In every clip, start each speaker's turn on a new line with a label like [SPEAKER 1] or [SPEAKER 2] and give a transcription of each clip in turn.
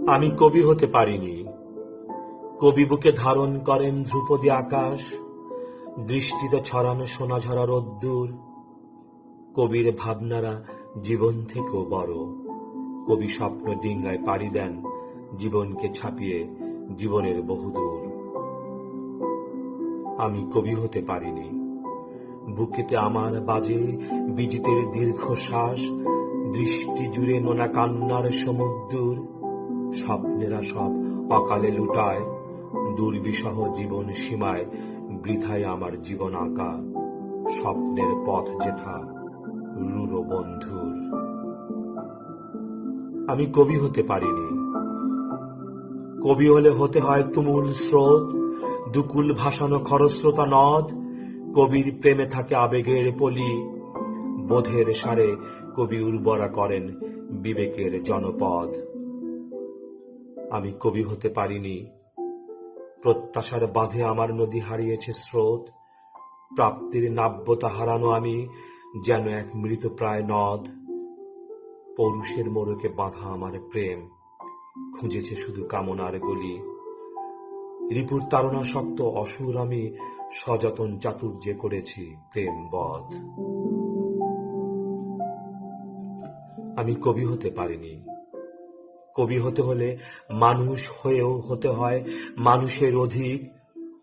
[SPEAKER 1] আমি কবি হতে পারিনি। কবি বুকে ধারণ করেন ধ্রুপদী আকাশ, দৃষ্টিতে ছড়ানো সোনা ঝরা রোদ্দুর। কবির ভাবনারা জীবন থেকেও বড়। কবি স্বপ্ন ডিঙ্গায় পাড়ি দেন জীবনকে ছাপিয়ে জীবনের বহুদূর। আমি কবি হতে পারিনি। বুকেতে আমার বাজে বিজিতের দীর্ঘশ্বাস, দৃষ্টি জুড়ে নোনা কান্নার সমুদ্র। স্বপ্নেরা সব অকালে লুটায়, দুর্বিসহ জীবন সীমায় বৃথায় আমার জীবন আঁকা স্বপ্নের পথ যেথা রূঢ় বন্ধুর। আমি কবি হতে পারিনি। কবি হলে হতে হয় তুমুল স্রোত, দুকুল ভাসানো খরস্রোতা নদ। কবির প্রেমে থাকে আবেগের পলি, বোধের সারে কবি উর্বরা করেন বিবেকের জনপদ। আমি কবি হতে পারিনি। প্রত্যাশার বাঁধে আমার নদী হারিয়েছে স্রোত, প্রাপ্তির নাব্যতা হারানো আমি যেন এক মৃতপ্রায় নদ। পৌরুষের মোড়কে বাঁধা আমার প্রেম খুঁজেছে শুধু কামনার গলি। রিপুর তাড়না শক্ত অসুর আমি সযতন চাতুর্যে করেছি প্রেম বধ। আমি কবি হতে পারিনি। কবি হতে হলে মানুষ হয়েও হতে হয় মানুষের অধিক।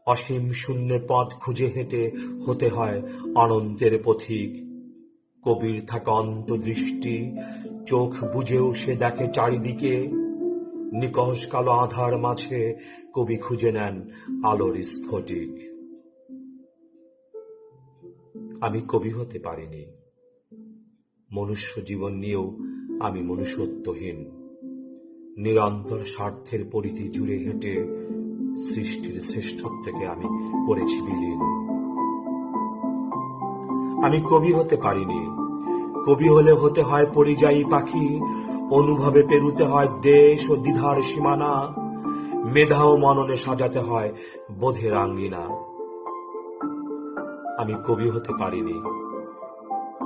[SPEAKER 1] অসীম শূন্য পথ খুঁজে হেঁটে হতে হয় অনন্তের পথিক। কবির থাকে অন্তর্দৃষ্টি, চোখ বুঝেও সে দেখে চারিদিকে। নিকষ কালো আধার মাঝে কবি খুঁজে নেন আলোর স্ফটিক। আমি কবি হতে পারিনি। মনুষ্য জীবন নিয়েও আমি মনুষ্যত্বহীন। নিরন্তর স্বার্থের পরিধি জুড়ে হেঁটে সৃষ্টির শ্রেষ্ঠত্বকে আমি করেছি বিলীন। আমি কবি হতে পারিনি। কবি হলে হতে হয় পরিযায়ী পাখি, অনুভবে পেরুতে হয় দেশ ও দ্বিধার সীমানা। মেধা ও মননে সাজাতে হয় বোধের আঙ্গিনা। আমি কবি হতে পারিনি।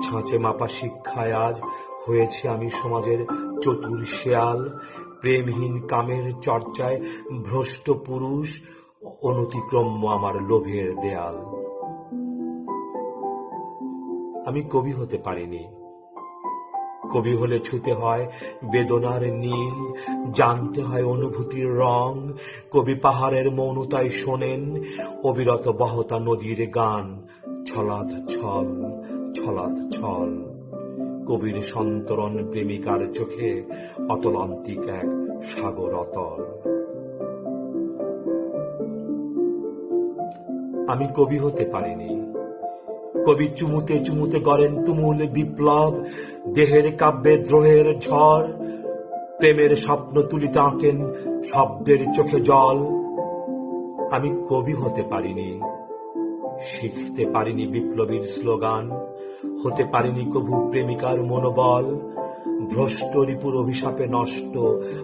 [SPEAKER 1] ছাঁচে মাপা শিক্ষায় আজ হয়েছে আমি সমাজের চতুর শেয়াল। প্রেমহীন কামের চর্চায় ভ্রষ্ট পুরুষ, অনতিক্রম্য আমার লোভের দেয়াল। আমি কবি হতে পারিনি। কবি হলে ছুতে হয় বেদনার নীল, জানতে হয় অনুভূতির রং। কবি পাহাড়ের মৌনতায় শোনেন অবিরত বহতা নদীর গান, ছলাৎ ছল ছলাৎ ছল। কবির সন্তরণ প্রেমিকার চোখে অতলান্তিক এক সাগর অতল। আমি কবি হতে পারিনি। কবি চুমুতে চুমুতে গড়েন তুমুল বিপ্লব, দেহের কাব্যে দ্রোহের ঝড়। প্রেমের স্বপ্ন তুলিতে আঁকেন শব্দের চোখে জল। আমি কবি হতে পারিনি। শিখতে পারিনি বিপ্লবীর স্লোগান, হতে পারিনি কবু প্রেমিকার মনোবল। ভ্রষ্ট রিপুর অভিশাপে নষ্ট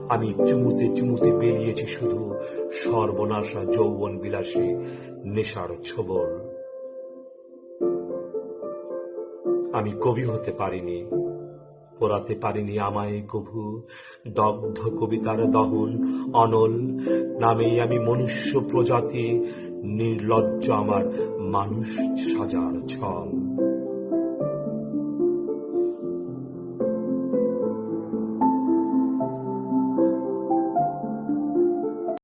[SPEAKER 1] আমি চুমুতে চুমুতে বেরিয়েছি শুধু সর্বনাশা যৌবন বিলাসী নেশার ছোবল। আমি কবি হতে পারিনি। পোড়াতে পারিনি আমায় কভু দগ্ধ কবিতার দহন অনল। নামেই আমি মনুষ্য প্রজাতি, নির্লজ্জ আমার মানুষ সাজার ছল।